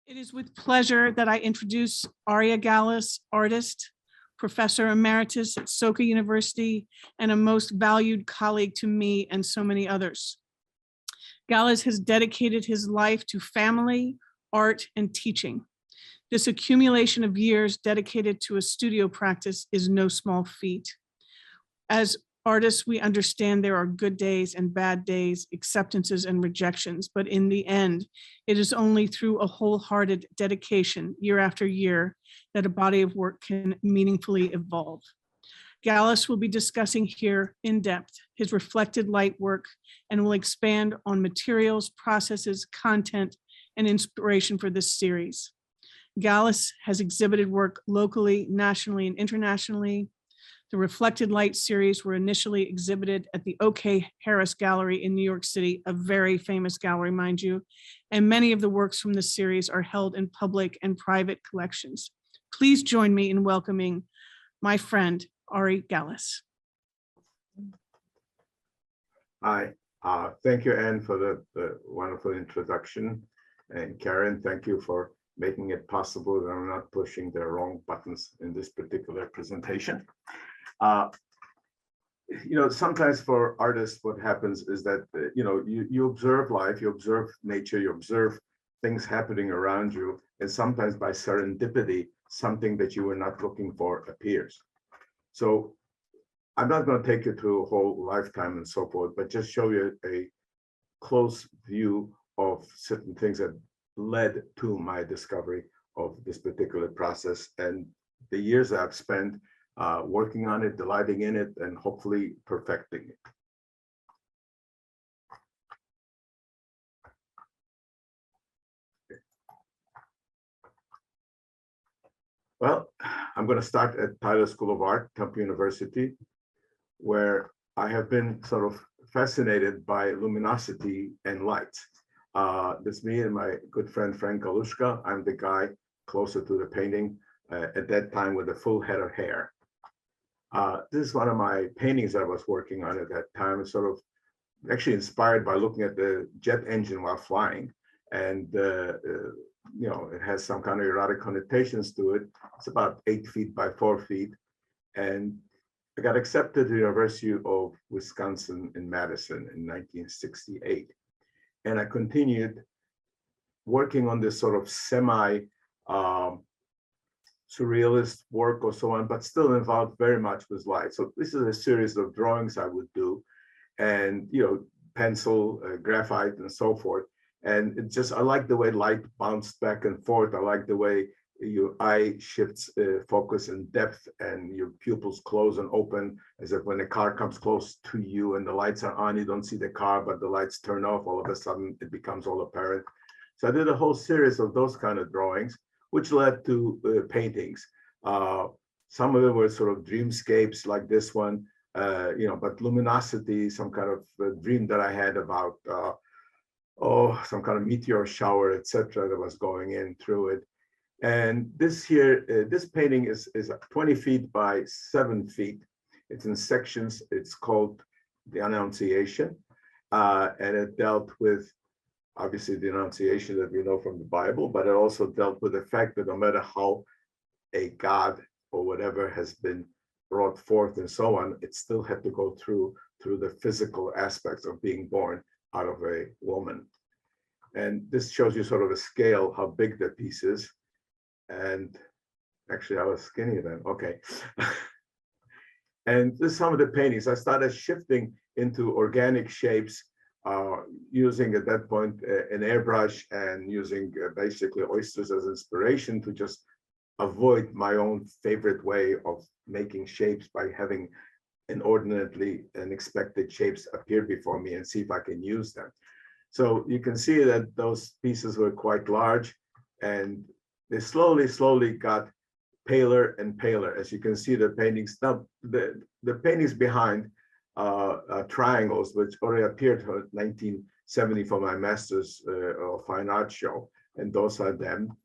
It is with pleasure that I introduce Arie Gallus, artist, professor emeritus at Soka University, and a most valued colleague to me and so many others. Gallus has dedicated his life to family, art, and teaching. This accumulation of years dedicated to a studio practice is no small feat. As artists, we understand there are good days and bad days, acceptances and rejections, but in the end, it is only through a wholehearted dedication year after year that a body of work can meaningfully evolve. Gallus will be discussing here in depth his reflected light work and will expand on materials, processes, content, and inspiration for this series. Gallus has exhibited work locally, nationally, and internationally. The Reflected Light series were initially exhibited at the O.K. Harris Gallery in New York City, a very famous gallery, mind you, and many of the works from this series are held in public and private collections. Please join me in welcoming my friend, Arie Gallus. Hi, thank you, Anne, for the wonderful introduction. And Karen, thank you for making it possible that I'm not pushing the wrong buttons in this particular presentation. Sometimes for artists, what happens is that, you observe life, you observe nature, you observe things happening around you, and sometimes by serendipity, something that you were not looking for appears. So I'm not going to take you through a whole lifetime and so forth, but just show you a close view of certain things that led to my discovery of this particular process and the years I've spent working on it, delighting in it, and hopefully perfecting it. Well, I'm going to start at Tyler School of Art, Temple University, where I have been sort of fascinated by luminosity and light. This me and my good friend Frank Galushka. I'm the guy closer to the painting at that time with a full head of hair. This is one of my paintings I was working on at that time, sort of actually inspired by looking at the jet engine while flying. And, it has some kind of erotic connotations to it. It's about 8 feet by 4 feet. And I got accepted to the University of Wisconsin in Madison in 1968. And I continued working on this sort of semi surrealist work or so on, but still involved very much with light. So this is a series of drawings I would do, and pencil, graphite, and so forth. And it just, I like the way light bounced back and forth. I like the way your eye shifts focus and depth, and your pupils close and open, as if when a car comes close to you and the lights are on, you don't see the car, but the lights turn off, all of a sudden it becomes all apparent. So I did a whole series of those kind of drawings, which led to paintings. Some of them were sort of dreamscapes like this one, but luminosity, some kind of dream that I had about, some kind of meteor shower, etc., that was going in through it. And this here, this painting is 20 feet by 7 feet. It's in sections. It's called The Annunciation. And it dealt with, obviously, the Annunciation that we know from the Bible, but it also dealt with the fact that no matter how a God or whatever has been brought forth and so on, it still had to go through the physical aspects of being born out of a woman. And this shows you sort of a scale, how big the piece is. And actually, I was skinny then. Okay. And this is some of the paintings. I started shifting into organic shapes, using at that point an airbrush and using basically oysters as inspiration to just avoid my own favorite way of making shapes by having inordinately unexpected shapes appear before me and see if I can use them. So you can see that those pieces were quite large, and they slowly got paler and paler. As you can see, the paintings, now the paintings behind triangles, which already appeared in 1970 for my Master's of Fine Art show, and those are them.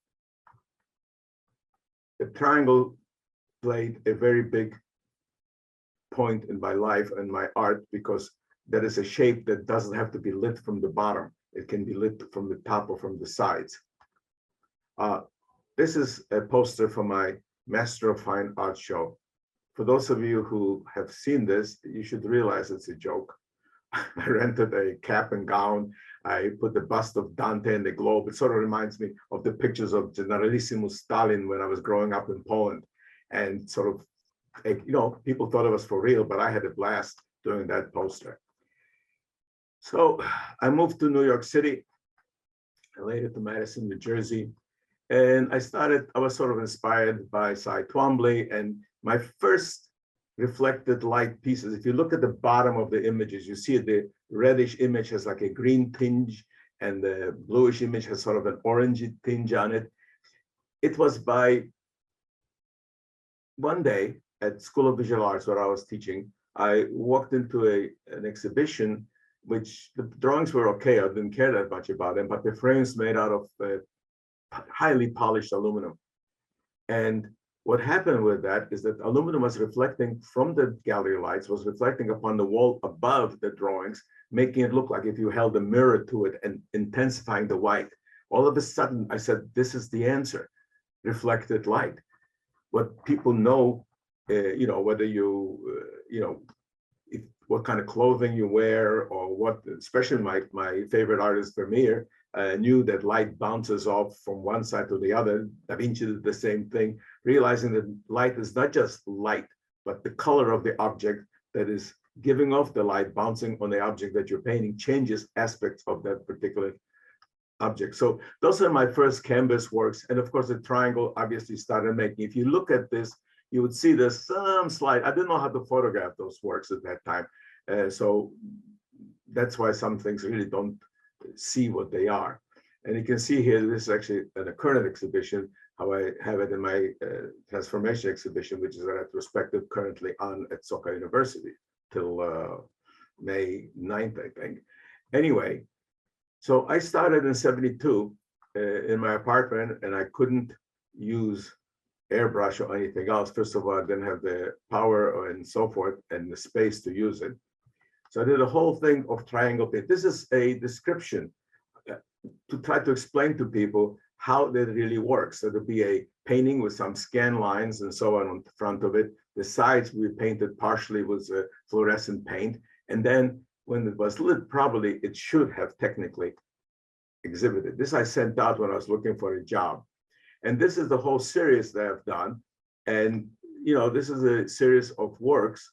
The triangle played a very big point in my life and my art, because that is a shape that doesn't have to be lit from the bottom. It can be lit from the top or from the sides. This is a poster for my Master of Fine Art show. For those of you who have seen this, you should realize it's a joke. I rented a cap and gown. I put the bust of Dante in the globe. It sort of reminds me of the pictures of Generalissimo Stalin when I was growing up in Poland. And sort of, you know, people thought it was for real, but I had a blast doing that poster. So I moved to New York City, and later to Madison, New Jersey. And I was sort of inspired by Cy Twombly, and my first reflected light pieces. If you look at the bottom of the images, you see the reddish image has like a green tinge, and the bluish image has sort of an orangey tinge on it. It was by one day at School of Visual Arts where I was teaching, I walked into an exhibition, which the drawings were okay. I didn't care that much about them, but the frames made out of highly polished aluminum. And what happened with that is that aluminum was reflecting from the gallery lights, was reflecting upon the wall above the drawings, making it look like if you held a mirror to it and intensifying the white. All of a sudden, I said, this is the answer, reflected light. What people know, you know, whether you, you know, what kind of clothing you wear, or what, especially my favorite artist, Vermeer, knew that light bounces off from one side to the other. Da Vinci did the same thing, realizing that light is not just light, but the color of the object that is giving off the light, bouncing on the object that you're painting, changes aspects of that particular object. So those are my first canvas works. And of course, the triangle obviously started making. If you look at this, you would see there's some slight, I didn't know how to photograph those works at that time. So that's why some things really don't see what they are. And you can see here, this is actually a current exhibition, how I have it in my transformation exhibition, which is a retrospective currently on at Soka University till May 9th, I think. Anyway, so I started in 72 in my apartment, and I couldn't use airbrush or anything else. First of all, I didn't have the power and so forth and the space to use it. So I did a whole thing of triangle paint. This is a description to try to explain to people how that really works. So there'll be a painting with some scan lines and so on the front of it. The sides we painted partially with fluorescent paint. And then when it was lit, probably it should have technically exhibited. This I sent out when I was looking for a job. And this is the whole series that I've done. And, you know, this is a series of works.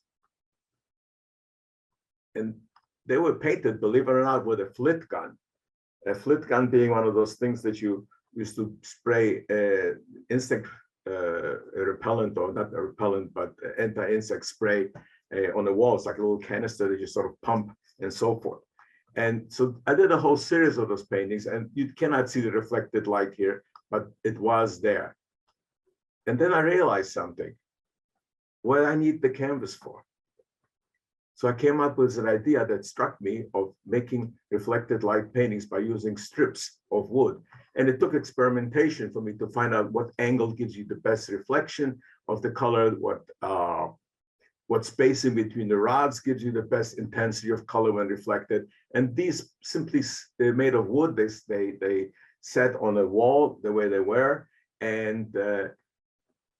And they were painted, believe it or not, with a flit gun. A flit gun being one of those things that you used to spray insect repellent, or not a repellent, but anti-insect spray on the walls, like a little canister that you sort of pump and so forth. And so I did a whole series of those paintings, and you cannot see the reflected light here, but it was there. And then I realized something. What do I need the canvas for? So I came up with an idea that struck me of making reflected light paintings by using strips of wood. And it took experimentation for me to find out what angle gives you the best reflection of the color, what spacing between the rods gives you the best intensity of color when reflected. And these simply, they're made of wood. They set on a wall the way they were. And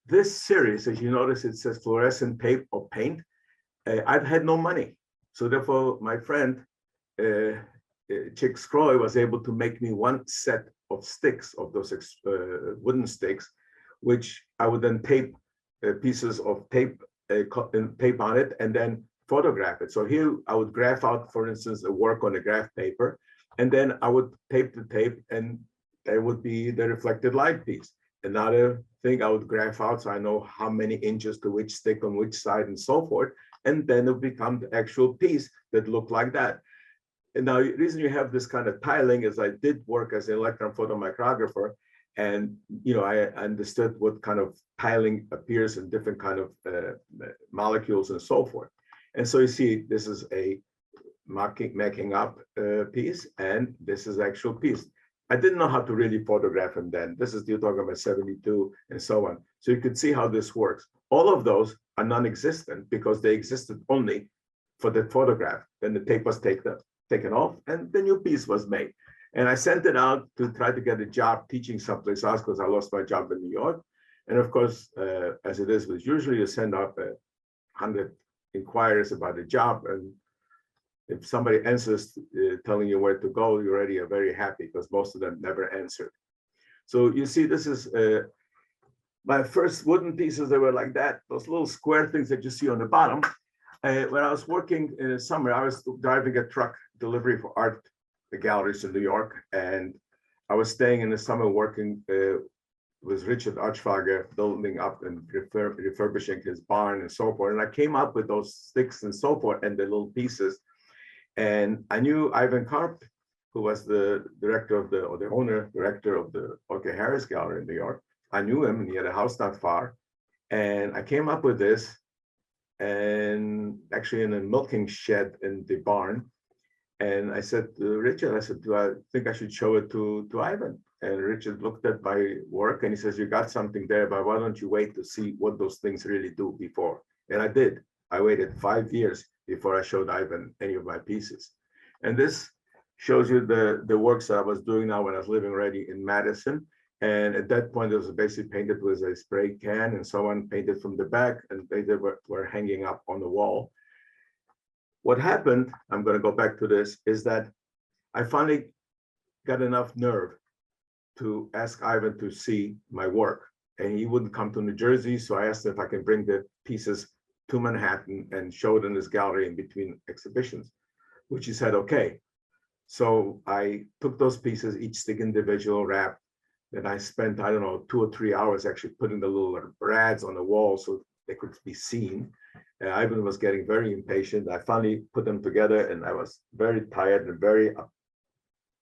this series, as you notice, it says fluorescent tape or paint. I've had no money. So therefore, my friend, Chick Scroy, was able to make me one set of sticks, of those wooden sticks, which I would then tape pieces of tape, tape on it, and then photograph it. So here I would graph out, for instance, a work on a graph paper, and then I would tape the tape, and there would be the reflected light piece. Another thing I would graph out, so I know how many inches to which stick on which side and so forth. And then it become the actual piece that looked like that. And now the reason you have this kind of tiling is I did work as an electron photomicrographer, and you know, I understood what kind of tiling appears in different kind of molecules and so forth. And so you see, this is a making up piece, and this is actual piece. I didn't know how to really photograph him then. This is, you're talking about 72 and so on. So you could see how this works. All of those are non-existent because they existed only for the photograph. Then the tape was taken off and the new piece was made. And I sent it out to try to get a job teaching someplace else because I lost my job in New York. And of course, as it is with usually, you send out 100 inquiries about a job. And if somebody answers telling you where to go, you already are very happy because most of them never answered. So you see, this is my first wooden pieces. They were like that, those little square things that you see on the bottom. When I was working in the summer, I was driving a truck delivery for art galleries in New York. And I was staying in the summer working with Richard Archfager, building up and refurbishing his barn and so forth. And I came up with those sticks and so forth and the little pieces. And I knew Ivan Karp, who was the director of the, or the owner, director of the O.K. Harris Gallery in New York. I knew him and he had a house not far. And I came up with this and actually in a milking shed in the barn. And I said to Richard, I said, do I think I should show it to Ivan? And Richard looked at my work and he says, you got something there, but why don't you wait to see what those things really do before? And I did. I waited 5 years before I showed Ivan any of my pieces. And this shows you the works that I was doing now when I was living already in Madison. And at that point, it was basically painted with a spray can and someone painted from the back and they were hanging up on the wall. What happened, I'm going to go back to this, is that I finally got enough nerve to ask Ivan to see my work. And he wouldn't come to New Jersey. So I asked him if I can bring the pieces to Manhattan and show it in his gallery in between exhibitions, which he said, okay. So I took those pieces, each stick individual, wrapped. Then I spent, I don't know, 2 or 3 hours actually putting the little brads on the wall so they could be seen. Ivan was getting very impatient. I finally put them together and I was very tired and very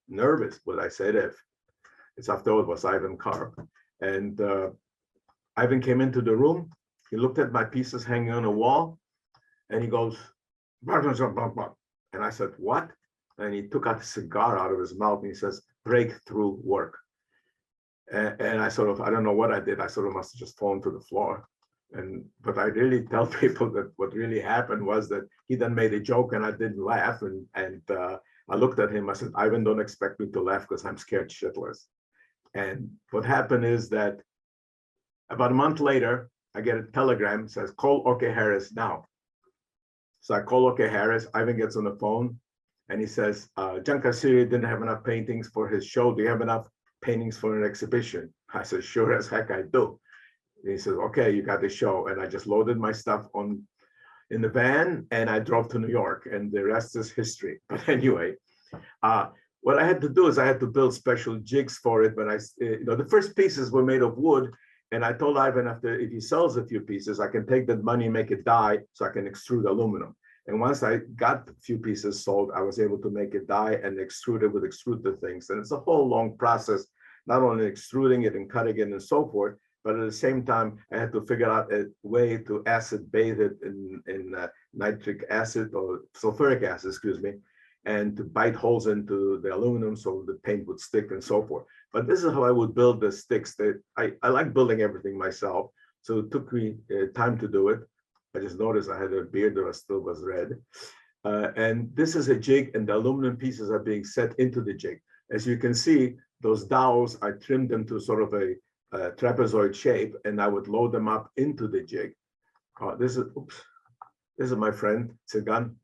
nervous, what I said, if it's after all, it was Ivan Karp. And Ivan came into the room. He looked at my pieces hanging on the wall and he goes, blah, blah, blah, blah, blah. And I said, what? And he took out a cigar out of his mouth and he says, breakthrough work. And I sort of, I don't know what I did. I sort of must have just fallen to the floor. But I really tell people that what really happened was that he then made a joke and I didn't laugh. And I looked at him, I said, Ivan, don't expect me to laugh because I'm scared shitless. And what happened is that about a month later, I get a telegram that says, call O.K. Harris now. So I call O.K. Harris, Ivan gets on the phone and he says, John Cassieri didn't have enough paintings for his show. Do you have enough paintings for an exhibition? I said, sure as heck I do. And he says, okay, you got the show. And I just loaded my stuff in the van and I drove to New York and the rest is history. But anyway, what I had to do is I had to build special jigs for it. But the first pieces were made of wood. And I told Ivan after, if he sells a few pieces, I can take that money and make it die so I can extrude aluminum. And once I got a few pieces sold, I was able to make it die and extrude it with extruder things. And it's a whole long process, not only extruding it and cutting it and so forth, but at the same time, I had to figure out a way to acid bathe it in nitric acid or sulfuric acid, excuse me, and to bite holes into the aluminum so the paint would stick and so forth. But this is how I would build the sticks. That I like building everything myself. So it took me time to do it. I just noticed I had a beard that still was red. And this is a jig and the aluminum pieces are being set into the jig. As you can see, those dowels, I trimmed them to sort of a trapezoid shape and I would load them up into the jig. This is my friend, Tsigan,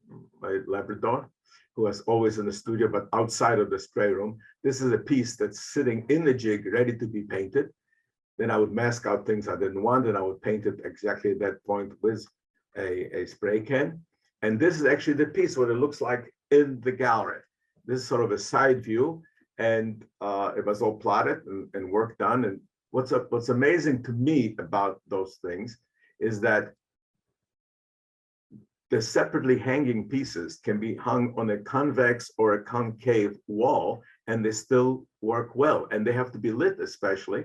my Labrador, who was always in the studio, but outside of the spray room. This is a piece that's sitting in the jig, ready to be painted. Then I would mask out things I didn't want and I would paint it exactly at that point with a spray can. And this is actually the piece, what it looks like in the gallery. This is sort of a side view and it was all plotted and work done. And what's amazing to me about those things is that the separately hanging pieces can be hung on a convex or a concave wall and they still work well. And they have to be lit especially.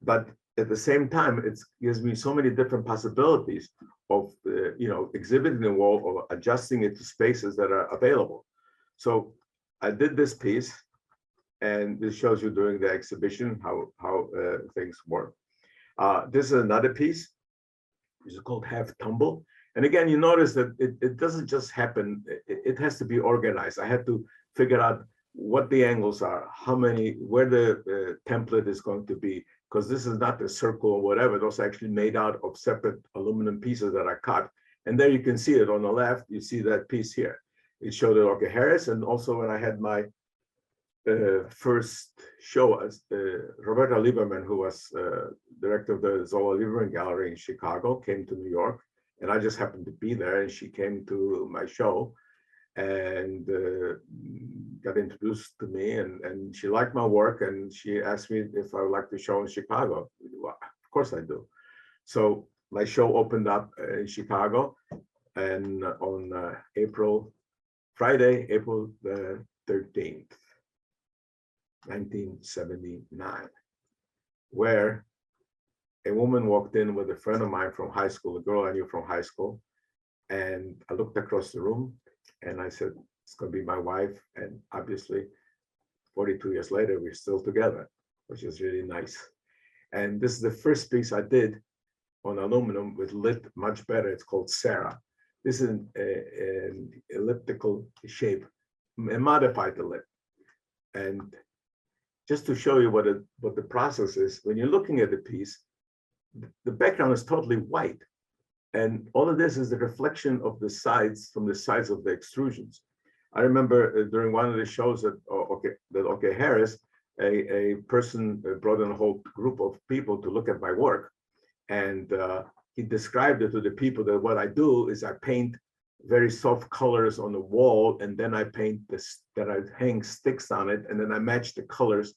But at the same time, it gives me so many different possibilities of exhibiting the wall or adjusting it to spaces that are available. So I did this piece, and this shows you during the exhibition how things work. This is another piece. It's called Half Tumble. And again, you notice that it doesn't just happen. It has to be organized. I had to figure out what the angles are, how many, where the template is going to be, because this is not a circle or whatever. Those are actually made out of separate aluminum pieces that I cut. And there you can see it on the left, you see that piece here. It showed Arie Harris, and also when I had my first show as Roberta Lieberman, who was director of the Zola Lieberman Gallery in Chicago, came to New York, and I just happened to be there, and she came to my show and got introduced to me, and she liked my work, and she asked me if I would like to show in Chicago. Well, of course I do. So my show opened up in Chicago, and on Friday, April the 13th. 1979, where a woman walked in with a friend of mine from high school, a girl I knew from high school, and I looked across the room and I said, it's going to be my wife. And obviously 42 years later, we're still together, which is really nice. And this is the first piece I did on aluminum with lit much better. It's called Sarah. This is an elliptical shape, a modified ellipse. And just to show you what the process is, when you're looking at the piece, the background is totally white. And all of this is the reflection of the sides from the sides of the extrusions. I remember during one of the shows at Arie Harris, a person brought in a whole group of people to look at my work. And he described it to the people that what I do is I paint very soft colors on the wall, and then I paint this, that I hang sticks on it, and then I match the colors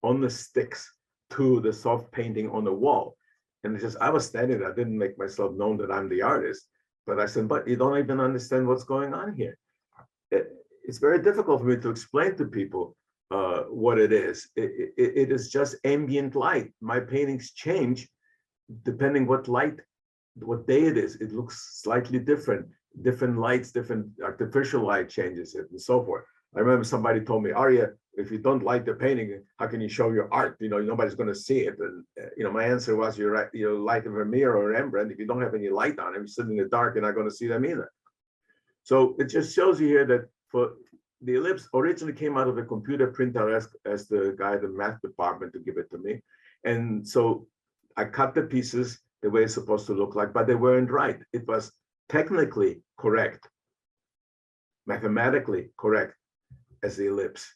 on the sticks to the soft painting on the wall. And it's just, I was standing there, I didn't make myself known that I'm the artist, but I said, but you don't even understand what's going on here. It's very difficult for me to explain to people what it is. It is just ambient light. My paintings change depending what light, what day it is. It looks slightly different. Different lights, different artificial light changes it, and so forth. I remember somebody told me, Arie, if you don't like the painting, how can you show your art? You know, nobody's going to see it. And my answer was, you're right. Light of Vermeer or Rembrandt, if you don't have any light on them, you sit in the dark, you're not going to see them either. So it just shows you here that for the ellipse originally came out of a computer printer as the guy at the math department to give it to me. And so I cut the pieces the way it's supposed to look like, but they weren't right. It was technically correct, mathematically correct as the ellipse,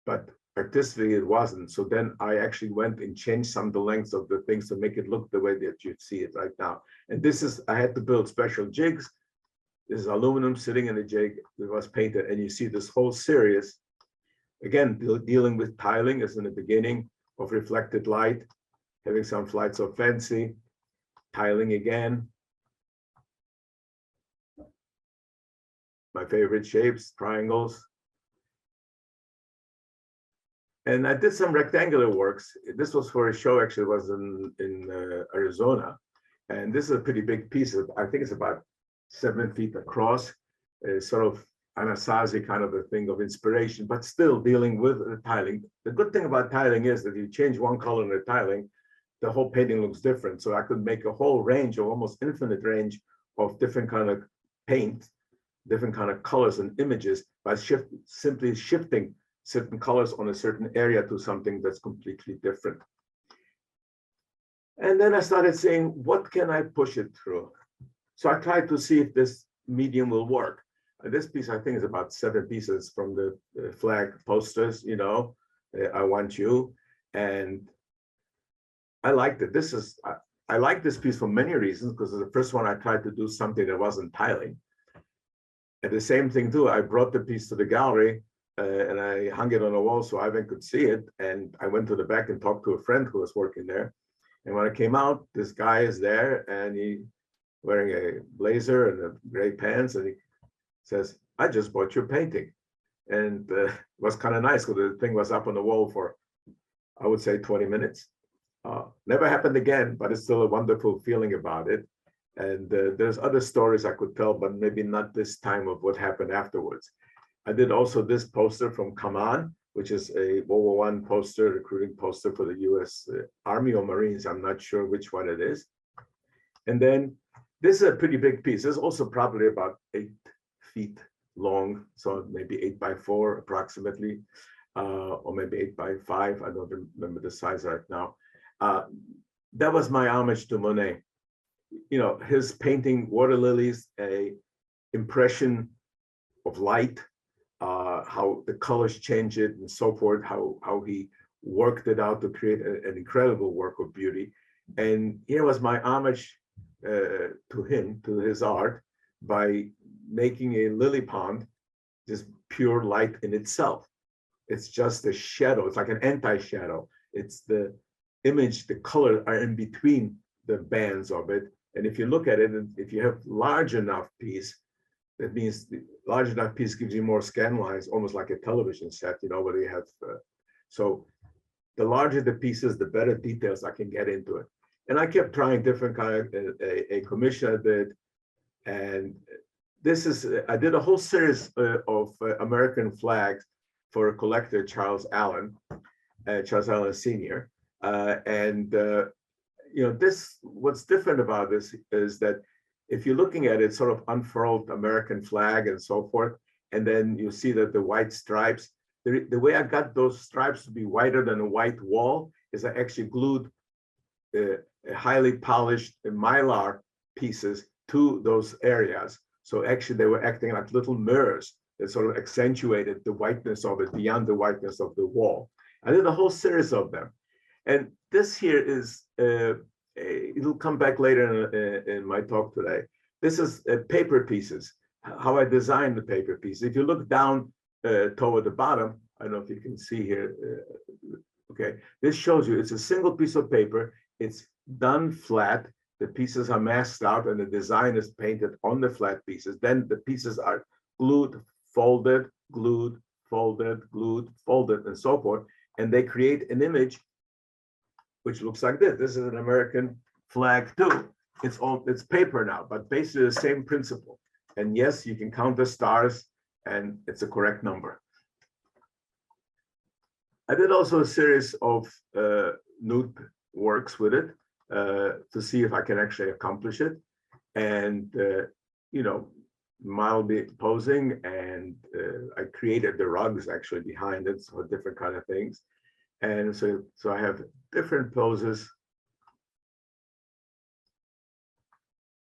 but artistically it wasn't. So then I actually went and changed some of the lengths of the things to make it look the way that you see it right now. And this is, I had to build special jigs. This is aluminum sitting in a jig that was painted, and you see this whole series, again, dealing with tiling as in the beginning of reflected light, having some flights of fancy, tiling again. My favorite shapes, triangles. And I did some rectangular works. This was for a show, actually, it was in Arizona. And this is a pretty big piece. I think it's about 7 feet across, sort of Anasazi kind of a thing of inspiration, but still dealing with the tiling. The good thing about tiling is that if you change one color in the tiling, the whole painting looks different. So I could make a whole range, or almost infinite range, of different kind of paint, different kind of colors and images by simply shifting certain colors on a certain area to something that's completely different. And then I started saying, what can I push it through? So I tried to see if this medium will work. This piece, I think, is about 7 pieces from the flag posters, I Want You. And I liked it. I like this piece for many reasons, because it's the first one I tried to do something that wasn't tiling. And the same thing too, I brought the piece to the gallery and I hung it on the wall so Ivan could see it. And I went to the back and talked to a friend who was working there. And when I came out, this guy is there and he wearing a blazer and a gray pants. And he says, I just bought your painting. And it was kind of nice because the thing was up on the wall for, I would say, 20 minutes. Never happened again, but it's still a wonderful feeling about it. And there's other stories I could tell, but maybe not this time of what happened afterwards. I did also this poster from Come On, which is a World War I poster, recruiting poster for the US Army or Marines. I'm not sure which one it is. And then this is a pretty big piece. It's also probably about 8 feet long, so maybe 8x4 approximately, or maybe 8x5. I don't remember the size right now. That was my homage to Monet. You know, his painting water lilies, a impression of light, how the colors change it and so forth, how he worked it out to create an incredible work of beauty. And here was my homage to him, to his art, by making a lily pond just pure light in itself. It's just a shadow. It's like an anti-shadow. It's the image, the color are in between the bands of it. And if you look at it, and if you have large enough piece, that means the large enough piece gives you more scan lines, almost like a television set, you know, where you have, so the larger the pieces, the better details I can get into it. And I kept trying different kind of, a commission I did. And this is, I did a whole series of American flags for a collector, Charles Allen Sr. You know, what's different about this is that if you're looking at it, sort of unfurled American flag and so forth, and then you see that the white stripes, the way I got those stripes to be whiter than a white wall is I actually glued highly polished Mylar pieces to those areas. So actually they were acting like little mirrors that sort of accentuated the whiteness of it beyond the whiteness of the wall. I did a whole series of them. And this here is, it'll come back later in my talk today. This is paper pieces, how I designed the paper pieces. If you look down toward the bottom, I don't know if you can see here, okay, this shows you it's a single piece of paper. It's done flat. The pieces are masked out and the design is painted on the flat pieces. Then the pieces are glued, folded, glued, folded, glued, folded, and so forth. And they create an image which looks like this. This is an American flag too. It's paper now, but basically the same principle. And yes, you can count the stars and it's a correct number. I did also a series of nude works with it to see if I can actually accomplish it. And, you know, mildly posing, and I created the rugs actually behind it, so different kind of things. And so I have different poses.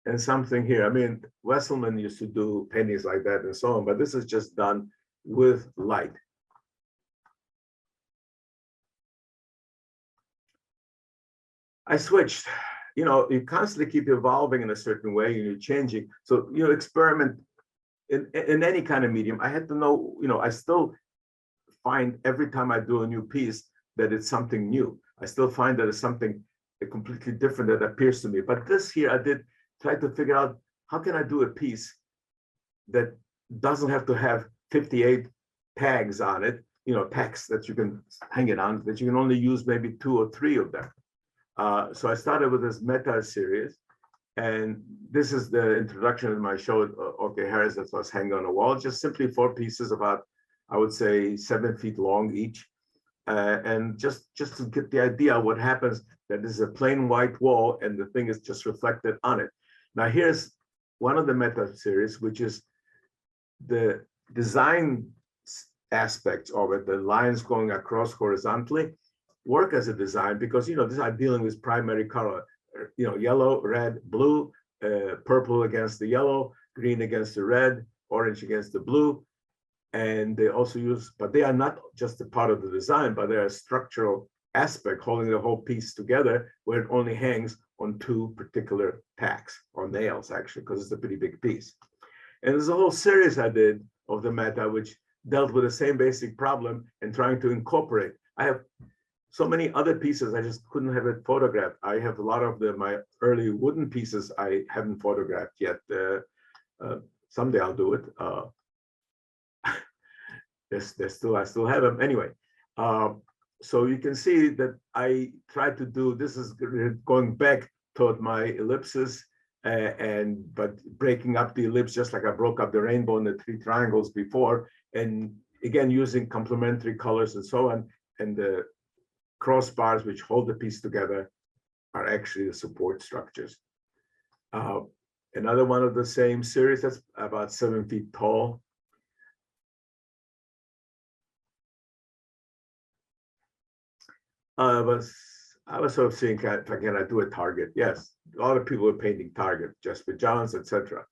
And something here, I mean, Wesselman used to do paintings like that and so on, but this is just done with light. I switched, you know, you constantly keep evolving in a certain way and you're changing. So, you know, experiment in any kind of medium. I had to know, you know, I still find every time I do a new piece that it's something new. I still find that it's something completely different that appears to me. But this here, I did try to figure out how can I do a piece that doesn't have to have 58 tags on it, you know, text that you can hang it on, that you can only use maybe 2 or 3 of them. So I started with this meta series, and this is the introduction of my show, OK Harris, that was hanging on a wall, just simply 4 pieces about, I would say 7 feet long each. And just to get the idea of what happens, that this is a plain white wall and the thing is just reflected on it. Now here's one of the meta series, which is the design aspects of it, the lines going across horizontally, work as a design because, you know, this I'm dealing with primary color, you know, yellow, red, blue, purple against the yellow, green against the red, orange against the blue. And they also use, but they are not just a part of the design, but they're a structural aspect holding the whole piece together where it only hangs on 2 particular tacks or nails, actually, because it's a pretty big piece. And there's a whole series I did of the meta, which dealt with the same basic problem and trying to incorporate. I have so many other pieces, I just couldn't have it photographed. I have a lot of my early wooden pieces I haven't photographed yet. Someday I'll do it. I still have them anyway. So you can see that I tried to do, this is going back toward my ellipses, but breaking up the ellipse just like I broke up the rainbow and the 3 triangles before, and again using complementary colors and so on. And the crossbars which hold the piece together are actually the support structures. Another one of the same series that's about 7 feet tall. I was sort of seeing, can I do a target? Yes, a lot of people are painting target, Jasper Johns, etc.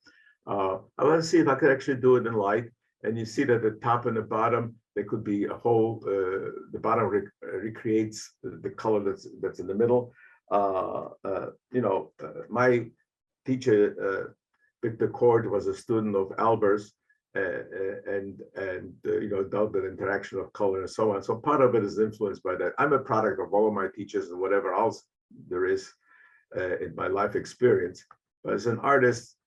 I want to see if I could actually do it in light. And you see that the top and the bottom, there could be a whole, the bottom recreates the color that's in the middle. My teacher, Victor Cord, was a student of Albers, dealt with interaction of color and so on. So part of it is influenced by that. I'm a product of all of my teachers and whatever else there is in my life experience. But as an artist,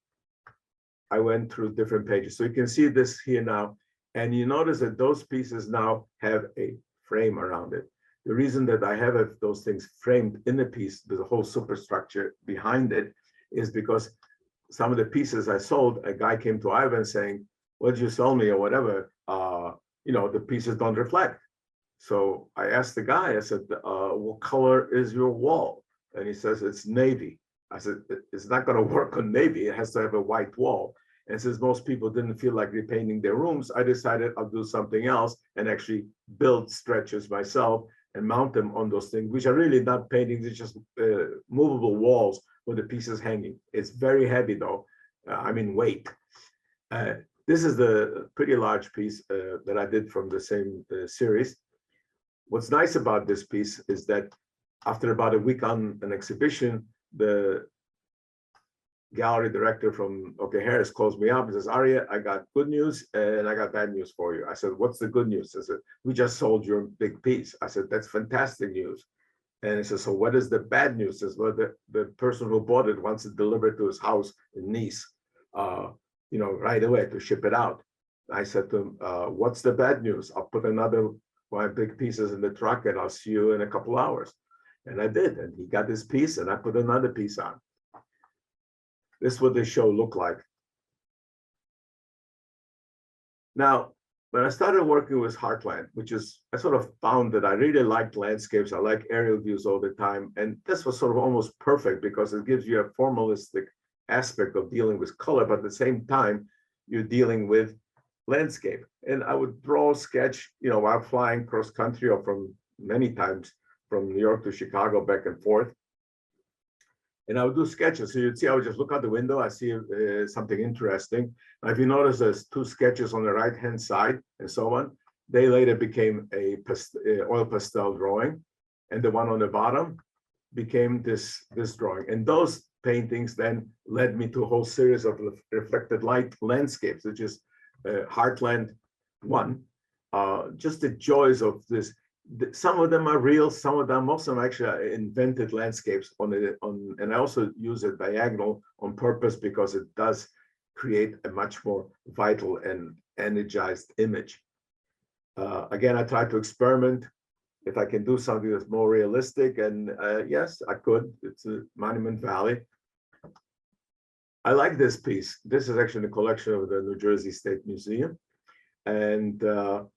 I went through different pages. So you can see this here now, and you notice that those pieces now have a frame around it. The reason that I have those things framed in the piece, there's a whole superstructure behind it, is because some of the pieces I sold, a guy came to Ivan saying, "What did you sell me?" or whatever. The pieces don't reflect. So I asked the guy, I said, "What color is your wall?" And he says, "It's navy." I said, "It's not going to work on navy. It has to have a white wall." And since most people didn't feel like repainting their rooms, I decided I'll do something else and actually build stretchers myself and mount them on those things, which are really not paintings, it's just movable walls with the pieces hanging. It's very heavy though, weight. This is the pretty large piece that I did from the same series. What's nice about this piece is that after about a week on an exhibition, the gallery director from OK Harris calls me up and says, "Arie, I got good news and I got bad news for you." I said, "What's the good news?" I said, "We just sold your big piece." I said, "That's fantastic news." And he says, "So what is the bad news?" He says, "Well, the person who bought it wants it delivered to his house in Nice, right away to ship it out." I said to him, "What's the bad news? I'll put another one of my big pieces in the truck and I'll see you in a couple hours." And I did. And he got this piece and I put another piece on. This is what the show looked like. Now, when I started working with Heartland, I sort of found that I really liked landscapes. I like aerial views all the time. And this was sort of almost perfect because it gives you a formalistic aspect of dealing with color, but at the same time, you're dealing with landscape. And I would draw, sketch, while flying cross country or from many times from New York to Chicago back and forth. And I would do sketches. So you'd see, I would just look out the window. I see something interesting. Now, if you notice, there's two sketches on the right-hand side and so on. They later became a oil pastel drawing. And the one on the bottom became this drawing. And those paintings then led me to a whole series of reflected light landscapes, which is Heartland 1. Just the joys of this. Some of them are real, most of them actually are invented landscapes and I also use a diagonal on purpose because it does create a much more vital and energized image. Again, I try to experiment if I can do something that's more realistic, and yes, I could. It's a Monument Valley. I like this piece. This is actually the collection of the New Jersey State Museum. And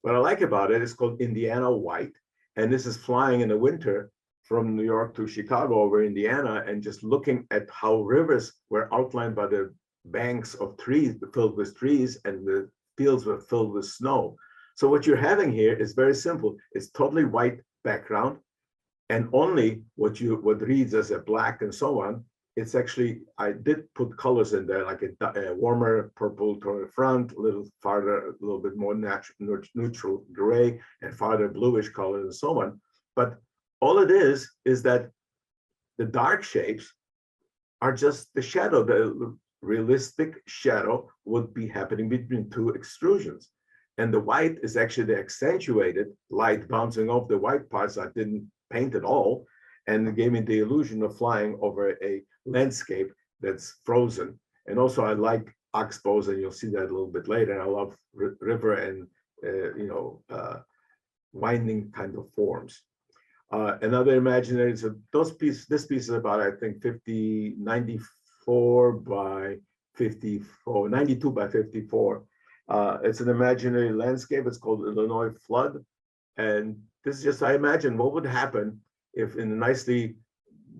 what I like about it is called Indiana White. And this is flying in the winter from New York to Chicago over Indiana and just looking at how rivers were outlined by the banks of trees, filled with trees, and the fields were filled with snow. So what you're having here is very simple. It's totally white background, and only what reads as a black and so on. It's actually, I did put colors in there, like a warmer purple toward the front, a little farther, a little bit more neutral gray, and farther bluish colors and so on. But all it is that the dark shapes are just the shadow. The realistic shadow would be happening between two extrusions. And the white is actually the accentuated light bouncing off the white parts I didn't paint at all. And it gave me the illusion of flying over a landscape that's frozen. And also I like oxbows, and you'll see that a little bit later. I love river and winding kind of forms. Another imaginary, so this piece is about, I think, 94 by 54, 92 by 54. It's an imaginary landscape. It's called Illinois Flood. And this is just, I imagine what would happen if in a nicely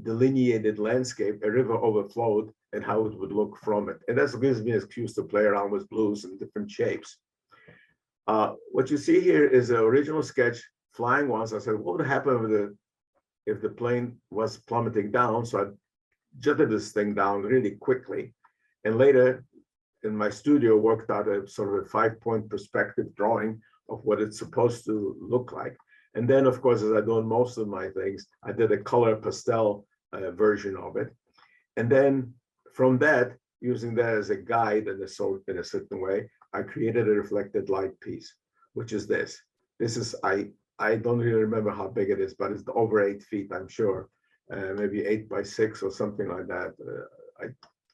delineated landscape, a river overflowed and how it would look from it. And that gives me an excuse to play around with blues and different shapes. What you see here is an original sketch, flying ones. I said, what would happen with if the plane was plummeting down. So I jutted this thing down really quickly. And later in my studio, worked out a sort of a 5-point perspective drawing of what it's supposed to look like. And then, of course, as I do in most of my things, I did a color pastel version of it. And then from that, using that as a guide in a certain way, I created a reflected light piece, which is this. This is, I don't really remember how big it is, but it's over 8 feet, I'm sure. Maybe 8 by 6 or something like that. I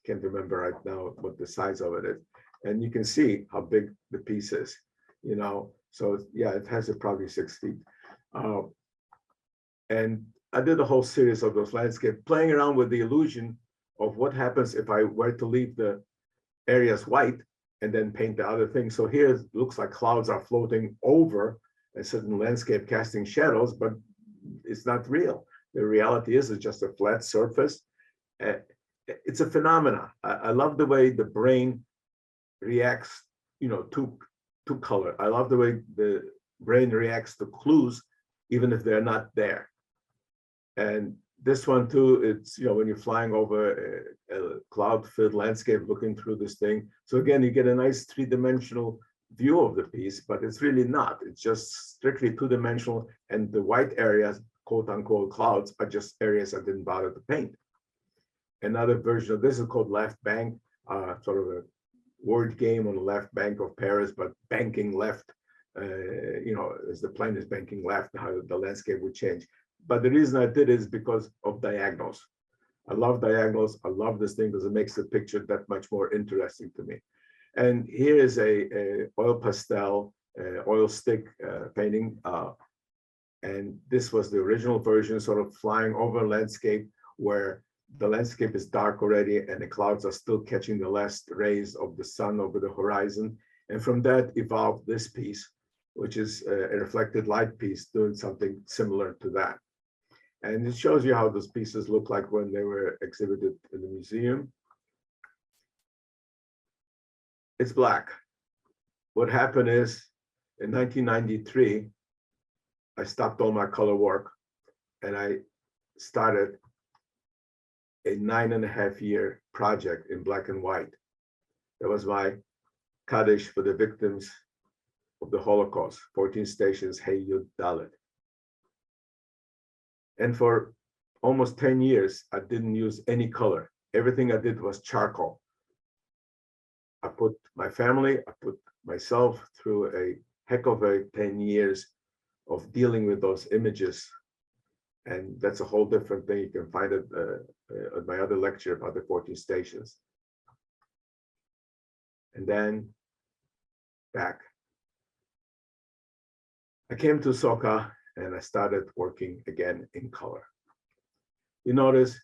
can't remember right now what the size of it is. And you can see how big the piece is, you know. So yeah, it has probably 6 feet. And I did a whole series of those landscapes, playing around with the illusion of what happens if I were to leave the areas white and then paint the other things. So here it looks like clouds are floating over a certain landscape, casting shadows, but it's not real. The reality is it's just a flat surface. It's a phenomena. I love the way the brain reacts, you know, to color. I love the way the brain reacts to clues, even if they're not there. And this one too, it's, you know, when you're flying over a cloud-filled landscape, looking through this thing. So again, you get a nice 3-dimensional view of the piece, but it's really not. It's just strictly 2-dimensional, and the white areas, quote unquote clouds, are just areas I didn't bother to paint. Another version of this is called Left Bank, sort of a word game on the left bank of Paris, but banking left, you know, as the plane is banking left, how the landscape would change. But the reason I did it is because of diagonals. I love diagonals. I love this thing because it makes the picture that much more interesting to me. And here is a oil pastel, oil stick painting. And this was the original version, sort of flying over a landscape where the landscape is dark already and the clouds are still catching the last rays of the sun over the horizon. And from that evolved this piece, which is a reflected light piece doing something similar to that. And it shows you how those pieces look like when they were exhibited in the museum. It's black. What happened is in 1993, I stopped all my color work and I started a 9.5-year project in black and white. That was my Kaddish for the victims of the Holocaust, 14 stations, Hey Yud Dalet. And for almost 10 years, I didn't use any color. Everything I did was charcoal. I put my family, I put myself through a heck of a 10 years of dealing with those images. And that's a whole different thing. You can find it at my other lecture about the 14 stations. And then back. I came to Soka and I started working again in color. You notice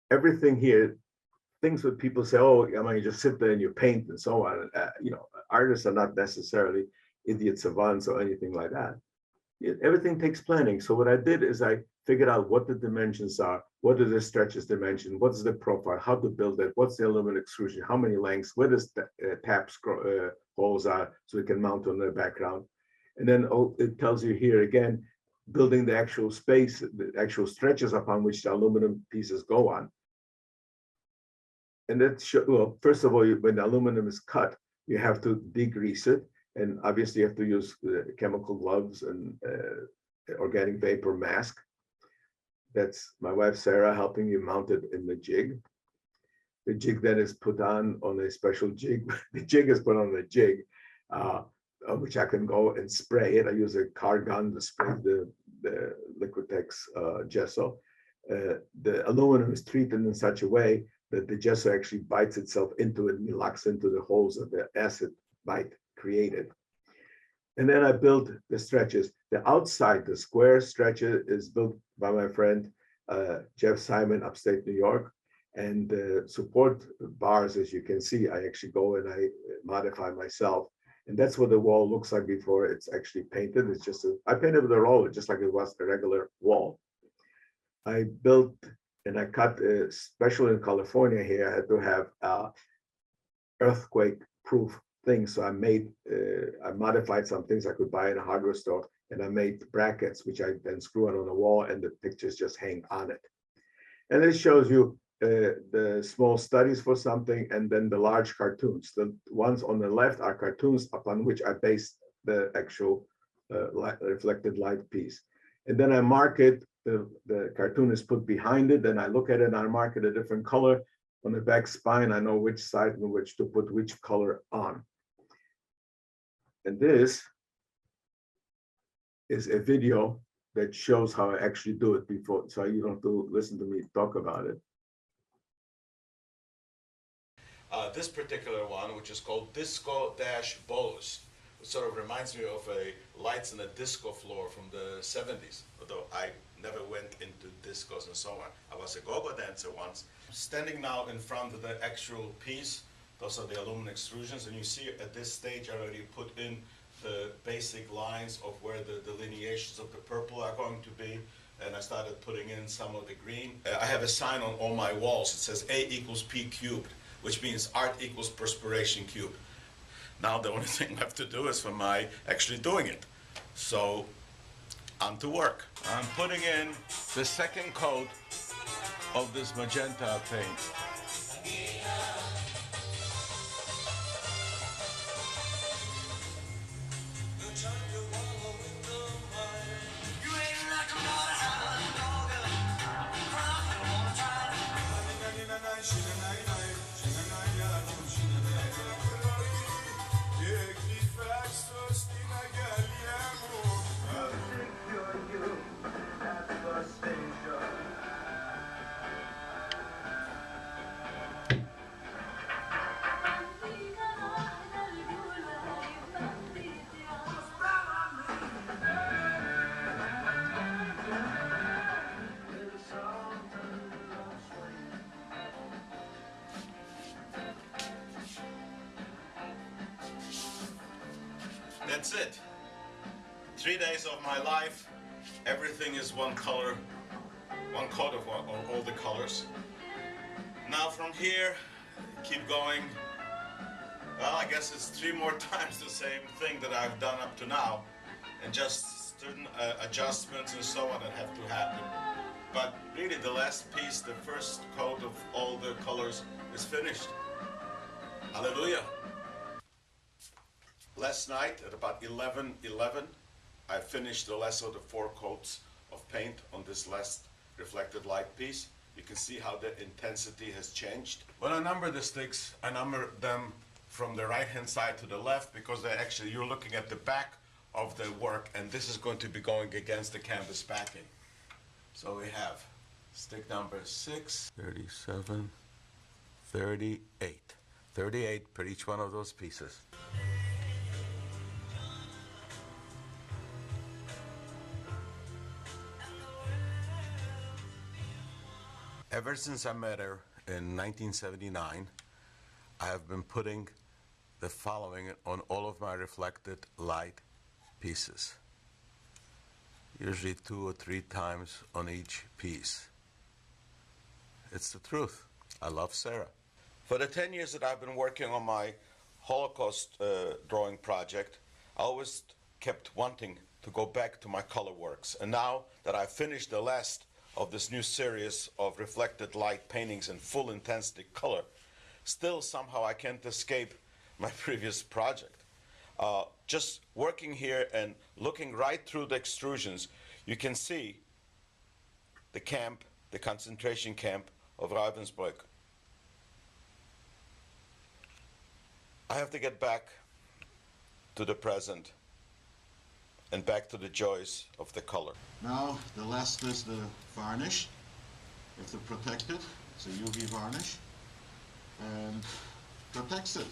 everything here, things that people say, oh, I mean, you just sit there and you paint and so on. You know, artists are not necessarily idiot savants or anything like that. Everything takes planning. So what I did is I figured out what the dimensions are, what are the stretches dimension, what's the profile, how to build it, what's the aluminum extrusion, how many lengths, where the tap holes are so we can mount on the background. And then it tells you here again, building the actual space, the actual stretches upon which the aluminum pieces go on. And that, well, first of all, when the aluminum is cut, you have to degrease it. And obviously you have to use chemical gloves and organic vapor mask. That's my wife, Sarah, helping you mount it in the jig. The jig then is put on a special jig. The jig is put on the jig, which I can go and spray it. I use a car gun to spray the Liquitex gesso. The aluminum is treated in such a way that the gesso actually bites itself into it and locks into the holes that the acid might created. And then I built the stretches. The outside, the square stretch is built by my friend, Jeff Simon, upstate New York. And the support bars, as you can see, I actually go and I modify myself. And that's what the wall looks like before it's actually painted. It's just, I painted with a roller, just like it was a regular wall. I built and I cut, especially in California here, I had to have earthquake-proof things. So I modified some things I could buy in a hardware store and I made brackets, which I then screw it on the wall, and the pictures just hang on it. And it shows you the small studies for something, and then the large cartoons. The ones on the left are cartoons upon which I based the actual reflected light piece. And then I mark it, the cartoon is put behind it, then I look at it and I mark it a different color. On the back spine, I know which side in which to put which color on. And this is a video that shows how I actually do it before, so you don't have to listen to me talk about it. This particular one, which is called Disco Dash Bolus, it sort of reminds me of a lights in a disco floor from the 70s, although I never went into discos and so on. I was a go-go dancer once. Standing now in front of the actual piece, those are the aluminum extrusions, and you see at this stage I already put in the basic lines of where the delineations of the purple are going to be, and I started putting in some of the green. I have a sign on all my walls. It says A equals P cubed, which means art equals perspiration cubed. Now the only thing I have to do is for my actually doing it. So on to work. I'm putting in the second coat of this magenta paint. That's it. 3 days of my life, everything is one color, one coat of all the colors. Now from here, keep going. Well, I guess it's 3 more times the same thing that I've done up to now, and just certain adjustments and so on that have to happen. But really the last piece, the first coat of all the colors is finished. Hallelujah. Last night at about 11:11, I finished the last of the 4 coats of paint on this last reflected light piece. You can see how the intensity has changed. When I number the sticks, I number them from the right hand side to the left, because they actually, you're looking at the back of the work, and this is going to be going against the canvas backing. So we have stick number 6, 37, 38. 38 per each one of those pieces. Ever since I met her in 1979, I have been putting the following on all of my reflected light pieces. Usually 2 or 3 times on each piece. It's the truth. I love Sarah. For the 10 years that I've been working on my Holocaust drawing project, I always kept wanting to go back to my color works. And now that I've finished the last of this new series of reflected light paintings in full intensity color, still somehow I can't escape my previous project. Just working here and looking right through the extrusions, you can see the camp, the concentration camp of Ravensbrück. I have to get back to the present and back to the joys of the color. Now the last is the varnish. You have to protect it. It's a UV varnish and protects it.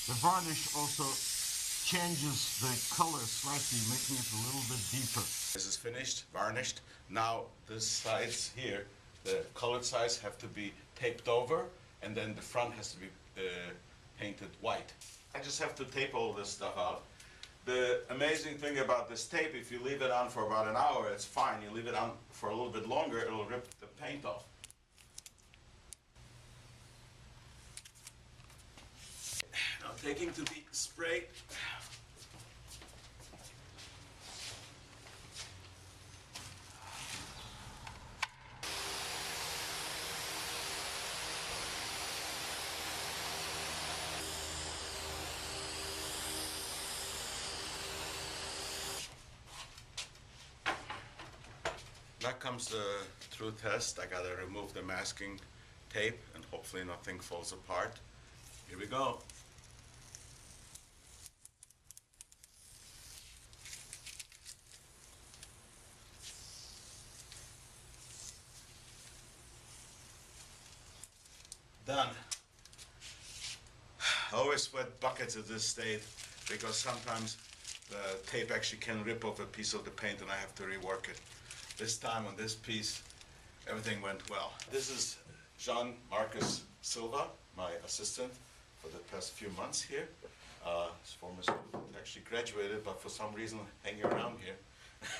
The varnish also changes the color slightly, making it a little bit deeper. This is finished, varnished. Now the sides here, the colored sides have to be taped over, and then the front has to be painted white. I just have to tape all this stuff out. The amazing thing about this tape, if you leave it on for about an hour, it's fine. You leave it on for a little bit longer, it'll rip the paint off. taking to be sprayed. Now comes the true test. I gotta remove the masking tape and hopefully nothing falls apart. Here we go. Done. I always sweat buckets at this stage because sometimes the tape actually can rip off a piece of the paint and I have to rework it. This time on this piece, everything went well. This is Jean Marcus Silva, my assistant for the past few months here. His former student actually graduated, but for some reason hanging around here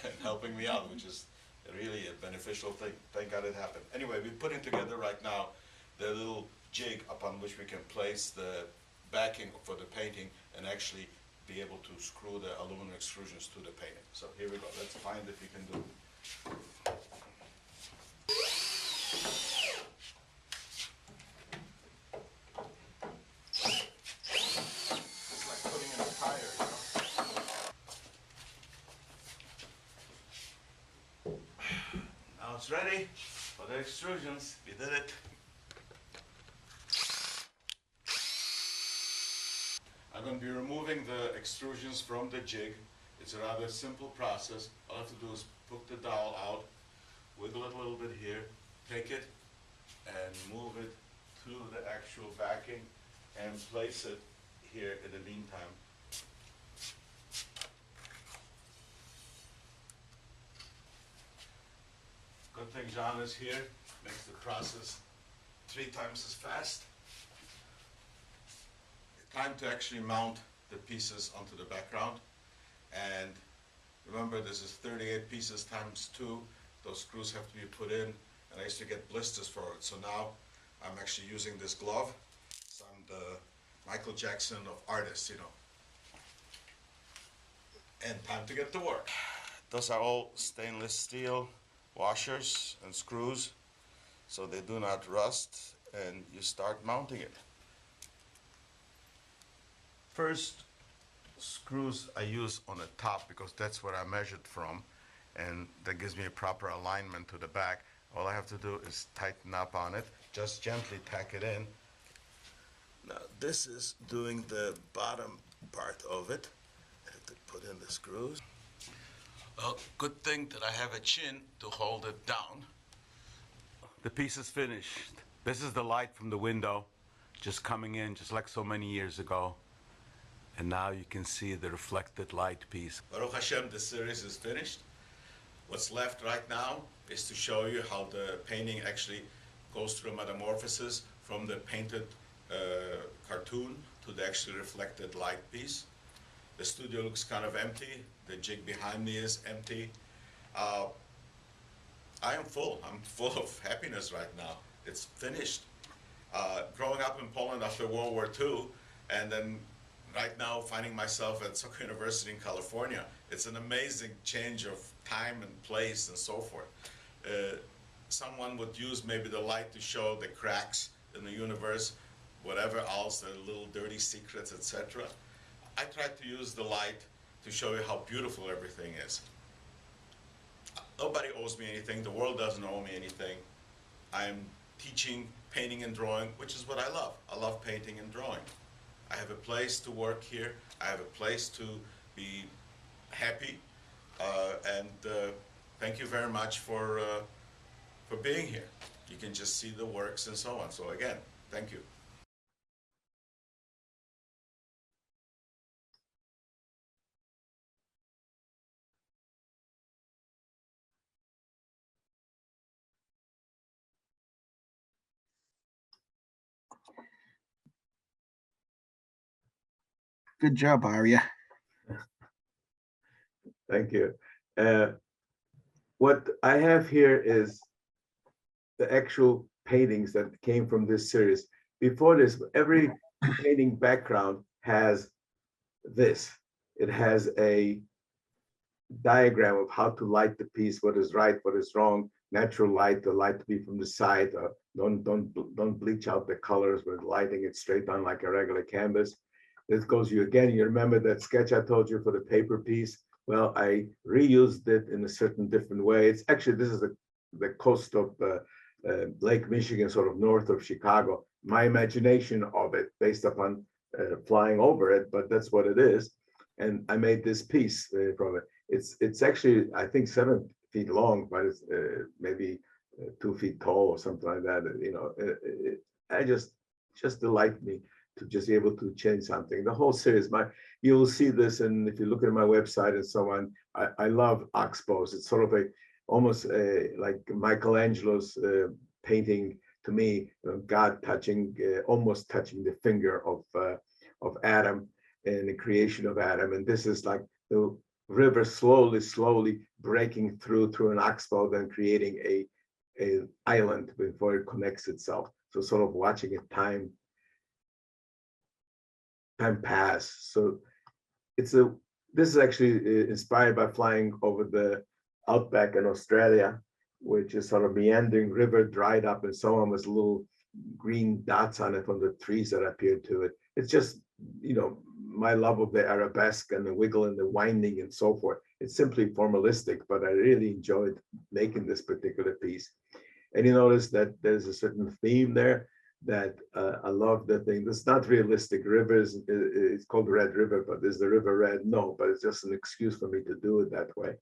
and helping me out, which is really a beneficial thing. Thank God it happened. Anyway, we're putting together right now the little jig upon which we can place the backing for the painting and actually be able to screw the aluminum extrusions to the painting. So here we go. Let's find if we can do it. It's like putting in a tire, you know. Now it's ready for the extrusions. We did it. I'm going to be removing the extrusions from the jig. It's a rather simple process. All I have to do is put the dowel out, wiggle it a little bit here, take it and move it to the actual backing and place it here in the meantime. Good thing John is here, makes the process 3 times as fast. Time to actually mount the pieces onto the background. And remember, this is 38 pieces times 2. Those screws have to be put in, and I used to get blisters for it. So now I'm actually using this glove. So I'm the Michael Jackson of artists, you know. And time to get to work. Those are all stainless steel washers and screws, so they do not rust, and you start mounting it. First screws I use on the top because that's where I measured from, and that gives me a proper alignment to the back. All I have to do is tighten up on it, just gently tack it in. Now this is doing the bottom part of it. I have to put in the screws. Well, good thing that I have a chin to hold it down. The piece is finished. This is the light from the window, just coming in just like so many years ago. And now you can see the reflected light piece. Baruch Hashem, the series is finished. What's left right now is to show you how the painting actually goes through a metamorphosis from the painted cartoon to the actually reflected light piece. The studio looks kind of empty. The jig behind me is empty. I am full. I'm full of happiness right now. It's finished. Growing up in Poland after World War II, and then right now finding myself at Soka University in California, it's an amazing change of time and place and so forth. Someone would use maybe the light to show the cracks in the universe, whatever else, the little dirty secrets, etc. I tried to use the light to show you how beautiful everything is. Nobody owes me anything. The world doesn't owe me anything. I'm teaching painting and drawing, which is what I love. I love painting and drawing. I have a place to work here. I have a place to be happy. And thank you very much for being here. You can just see the works and so on. So again, thank you. Good job, Arie. Thank you. What I have here is the actual paintings that came from this series. Before this, every painting background has this. It has a diagram of how to light the piece, what is right, what is wrong, natural light, the light to be from the side, don't bleach out the colors with lighting it straight on like a regular canvas. This goes you again, you remember that sketch I told you for the paper piece? Well, I reused it in a certain different way. It's actually, this is the coast of Lake Michigan, sort of north of Chicago. My imagination of it based upon flying over it, but that's what it is. And I made this piece from it. It's actually, I think, 7 feet long, but it's maybe 2 feet tall or something like that. You know, I just delight me to just be able to change something. The whole series, you will see this, and if you look at my website and so on, I love oxbows. It's sort of almost like Michelangelo's painting to me, God touching, almost touching the finger of Adam and the creation of Adam. And this is like the river slowly breaking through an oxbow, then creating a island before it connects itself. So sort of watching it time pass. So this is actually inspired by flying over the outback in Australia, which is sort of meandering river, dried up and so on, with little green dots on it from the trees that appeared to it. It's just, you know, my love of the arabesque and the wiggle and the winding and so forth. It's simply formalistic, but I really enjoyed making this particular piece. And you notice that there's a certain theme there that I love the thing. It's not realistic. Rivers, it's called Red River, but is the river red? No, but it's just an excuse for me to do it that way.